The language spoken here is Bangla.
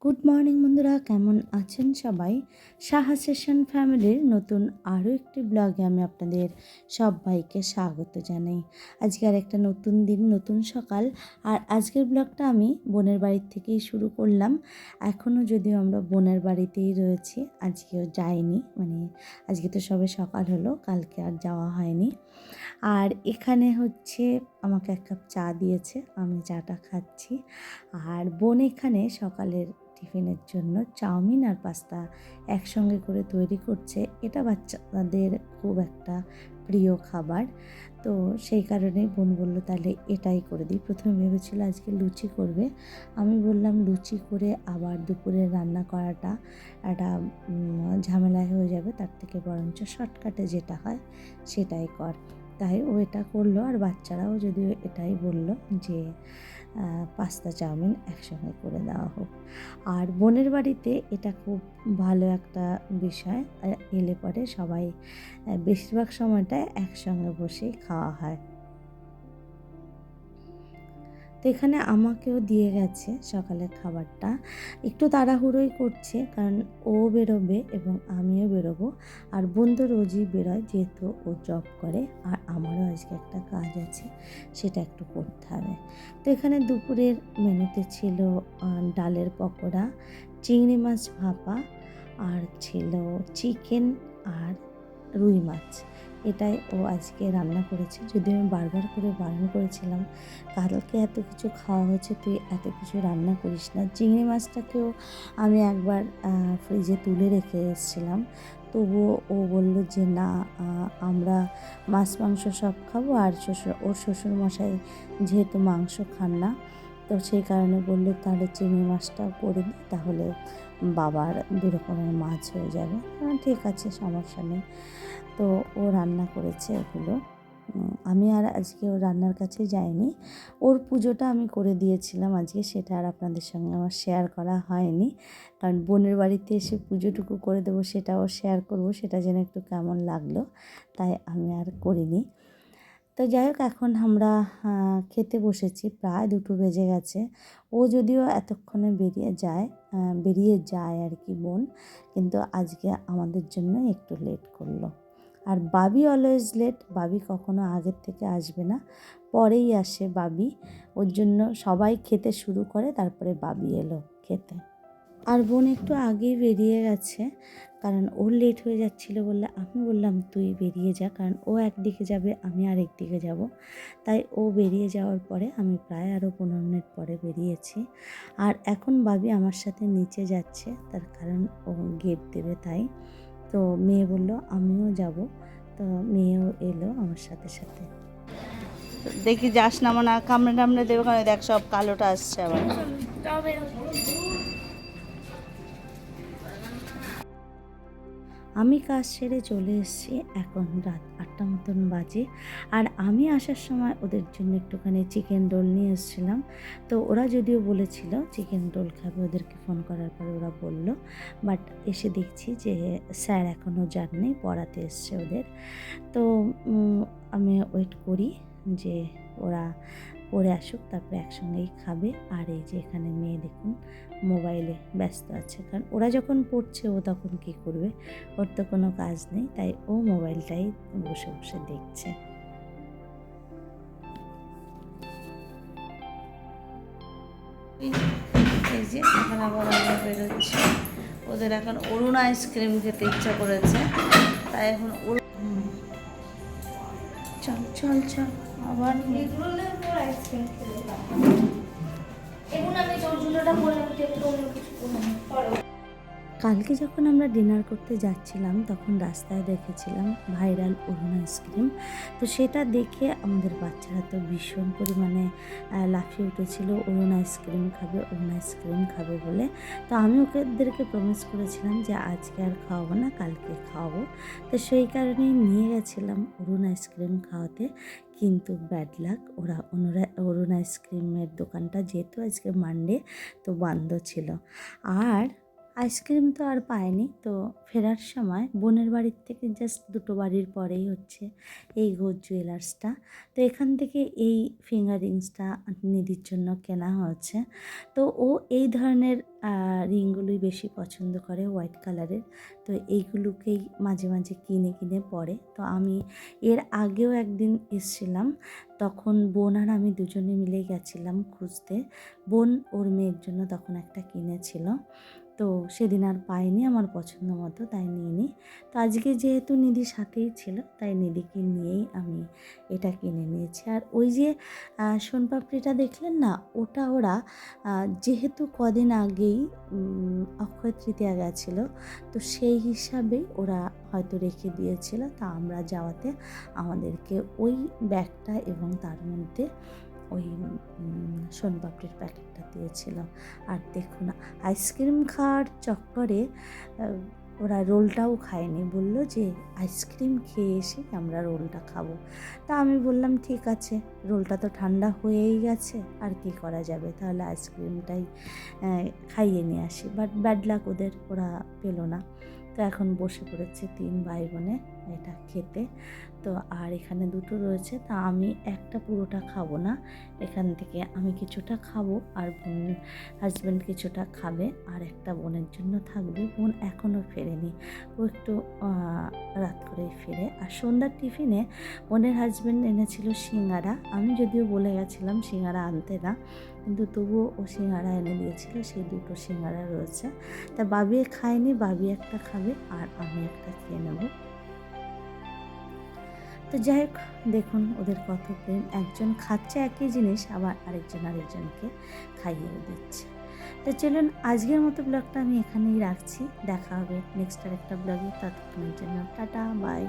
গুড মর্নিং বন্ধুরা, কেমন আছেন সবাই? সাহা সেশন ফ্যামিলির নতুন আরও একটি ব্লগে আমি আপনাদের সবাইকে স্বাগত জানাই। আজকে আর একটা নতুন দিন, নতুন সকাল। আর আজকের ব্লগটা আমি বোনের বাড়ির থেকেই শুরু করলাম। এখনও যদিও আমরা বোনের বাড়িতেই রয়েছি, আজকেও যাইনি, আজকে তো সবে সকাল হলো, কালকে আর যাওয়া হয়নি। আর এখানে হচ্ছে আমাকে এক কাপ চা দিয়েছে, আমি চাটা খাচ্ছি। আর বোন এখানে সকালের টিফিনের জন্য চাউমিন আর পাস্তা একসঙ্গে করে তৈরি করছে। এটা বাচ্চাদের খুব একটা প্রিয় খাবার, তো সেই কারণেই বোন বললো তাহলে এটাই করে দিই। প্রথমে ভেবেছিল আজকে লুচি করবে, আমি বললাম লুচি করে আবার দুপুরে রান্না করাটা একটা ঝামেলায় হয়ে যাবে, তার থেকে বরঞ্চ শর্টকাটে যেটা হয় সেটাই কর। তাই ও এটা করলো। আর বাচ্চারাও যদিও এটাই বলল যে পাস্তা চাউমিন একসঙ্গে করে দেওয়া হোক। আর বোনের বাড়িতে এটা খুব ভালো একটা বিষয়, এলে পরে সবাই বেশিরভাগ সময়টা একসঙ্গে বসেই খাওয়া হয়। তো এখানে আমাকেও দিয়ে গেছে সকালের খাবারটা। একটু তাড়াহুড়োই করছে, কারণ ও বেরোবে এবং আমিও বেরোবো। আর বোন তো রোজই বেরোয়, যেহেতু ও জব করে, আর আমারও আজকে একটা কাজ আছে, সেটা একটু করতে হবে। তো এখানে দুপুরের মেনুতে ছিল ডালের পকোড়া, চিংড়ি মাছ ভাপা, আর ছিল চিকেন আর রুই মাছ। এটাই ও আজকে রান্না করেছে। যদিও আমি বারবার করে বারণ করেছিলাম, কালকে এত কিছু খাওয়া হচ্ছে, তুই এত কিছু রান্না করিস না। চিংড়ি মাছটাকেও আমি একবার ফ্রিজে তুলে রেখে এসেছিলাম, তবুও ও বললো যে না, আমরা মাছ মাংস সব খাবো, আর ওর শ্বশুরমশাই যেহেতু মাংস খান না, তো সেই কারণে বললো তাহলে চিংড়ি মাছটাও করে দিই, তাহলে বাবার দু রকমের মাছ হয়ে যাবে। ঠিক আছে, সমস্যা নেই। তো ও রান্না করেছে এগুলো। আমি আর আজকে ওর রান্নার কাছে যাইনি, ওর পুজোটা আমি করে দিয়েছিলাম আজকে, সেটা আর আপনাদের সঙ্গে আমার শেয়ার করা হয়নি, কারণ বোনের বাড়িতে এসে পুজোটুকু করে দেবো, সেটাও শেয়ার করব, সেটা যেন একটু কেমন লাগলো, তাই আমি আর করিনি। তো যাই হোক, এখন আমরা খেতে বসেছি, প্রায় 2 বেজে গেছে। ও যদিও এতক্ষণে বেরিয়ে যায় আর কি বোন, কিন্তু আজকে আমাদের জন্য একটু লেট করলো। আর বাবি অলওয়েজ লেট, বাবি কখনো আগের থেকে আসবে না, পরেই আসে বাবি। ওর জন্য সবাই খেতে শুরু করে, তারপরে বাবি এলো খেতে। আর বোন একটু আগেই বেরিয়ে গেছে, কারণ ওর লেট হয়ে যাচ্ছিলো বলে আমি বললাম তুই বেরিয়ে যা, কারণ ও একদিকে যাবে, আমি আরেক দিকে যাব। তাই ও বেরিয়ে যাওয়ার পরে আমি প্রায় আরও 15 মিনিট পরে বেরিয়েছি। আর এখন বাবি আমার সাথে নিচে যাচ্ছে, তার কারণ ও গেট দেবে তাই। তো মেয়ে বলল আমিও যাব, তো মেয়েও এলো আমার সাথে সাথে। দেখি যাস না, মানে কামড়ে টামড়ে দেবে, কারণ দেখ সব কালোটা আসছে আবার। আমি কাজ সেরে চলে এসেছি, এখন রাত 8টা মতন বাজে। আর আমি আসার সময় ওদের জন্য একটুখানি চিকেন রোল নিয়ে এসেছিলাম। তো ওরা যদিও বলেছিল চিকেন রোল খাবে, ওদেরকে ফোন করার পরে ওরা বলল, বাট এসে দেখছি যে স্যার এখনও যাননি, পড়াতে এসছে ওদের। তো আমি ওয়েট করি যে ওরা পড়ে আসুক, তারপরে একসঙ্গেই খাবে। আর এই যে এখানে মেয়ে দেখুন মোবাইলে ব্যস্ত আছে, কারণ ওরা যখন পড়ছে ও তখন কী করবে, ওর তো কোনো কাজ নেই, তাই ও মোবাইলটাই বসে বসে দেখছে। এই যে এখন আবার আমরা বেরোচ্ছি, ওদের এখন অরুণ আইসক্রিম খেতে ইচ্ছা করেছে, তাই এখন চল চল চল আবার আইসক্রিম খেলে। কালকে যখন আমরা ডিনার করতে যাচ্ছিলাম তখন রাস্তায় দেখেছিলাম ভাইরাল অরুণ আইসক্রিম। তো সেটা দেখে আমাদের বাচ্চারা তো ভীষণ পরিমাণে লাফিয়ে উঠেছিল, অরুণ আইসক্রিম খাবে, অরুণ আইসক্রিম খাবে বলে। তো আমি ওদেরকে প্রমিস করেছিলাম যে আজকে আর খাওয়াবো না, কালকে খাওয়াবো। তো সেই কারণেই নিয়ে গেছিলাম অরুণ আইসক্রিম খাওয়াতে। কিন্তু ব্যাড লাক, অরুণ আইসক্রিমের দোকানটা যেহেতু আজকে মানডে তো বন্ধ ছিল। আর আইসক্রিম তো আর পাইনি। তো ফেরার সময় বোনের বাড়ির থেকে জাস্ট 2 বাড়ির পরেই হচ্ছে এই ঘোষ জুয়েলার্সটা। তো এখান থেকে এই ফিঙ্গার রিংসটা নিধির জন্য কেনা হয়েছে। তো ও এই ধরনের রিংগুলোই বেশি পছন্দ করে, হোয়াইট কালারের। তো এইগুলোকেই মাঝে মাঝে কিনে কিনে পরে। তো আমি এর আগেও একদিন এসেছিলাম, তখন বোন আর আমি দুজনে মিলে গেছিলাম খুঁজতে। বোন ওর মেয়ের জন্য তখন একটা কিনেছিল। তো সেদিন আর পাইনি আমার পছন্দ মতো, তাই নিইনি। তো আজকে যেহেতু নিধির সাথেই ছিল তাই নিধিকে নিয়েই আমি এটা কিনে নিয়েছি। আর ওই যে সোনপাপড়িটা দেখলেন না, ওটা ওরা যেহেতু কদিন আগেই অক্ষয় তৃতীয়া গেছিলো, তো সেই হিসাবেই ওরা হয়তো রেখে দিয়েছিল। তা আমরা যাওয়াতে আমাদেরকে ওই ব্যাগটা এবং তার মধ্যে ওই সোনপাপড়ির প্যাকেটটা দিয়েছিল। আর দেখুন, আইসক্রিম খাওয়ার চক্করে ওরা রোলটাও খায়নি, বললো যে আইসক্রিম খেয়ে এসে আমরা রোলটা খাবো। তা আমি বললাম ঠিক আছে, রোলটা তো ঠান্ডা হয়েই গেছে, আর কি করা যাবে, তাহলে আইসক্রিমটাই খাইয়ে নিয়ে আসি। বাট ব্যাড লাক, ওরা পেলো না। তো এখন বসে পড়েছে 3 ভাই বোনে এটা খেতে। তো আর এখানে 2টো রয়েছে, তা আমি একটা পুরোটা খাবো না, এখান থেকে আমি কিছুটা খাবো আর হাজব্যান্ড কিছুটা খাবে, আর একটা বোনের জন্য থাকবে। বোন এখনও ফেরেনি, ও একটু রাত করেই ফেরে। আর সন্ধ্যার টিফিনে বোনের হাজব্যান্ড এনেছিল সিঙ্গারা। আমি যদিও বলে গেছিলাম সিঙ্গারা আনতে না, কিন্তু তবুও ও সিঙ্গারা এনে দিয়েছিল। সেই 2টো সিঙ্গারা রয়েছে। তা বাবি খায়নি, বাবি একটা খাবে আর আমি একটা খেয়ে নেব। তো যাই হোক, দেখুন ওদের কত প্রেম, একজন খাচ্ছে একই জিনিস আবার আরেকজনকে খাইয়েও দিচ্ছে। তো চলুন, আজকের মতো ব্লগটা আমি এখানেই রাখছি। দেখা হবে নেক্সট আর একটা ব্লগে। ততক্ষণের জন্য টাটা, বাই।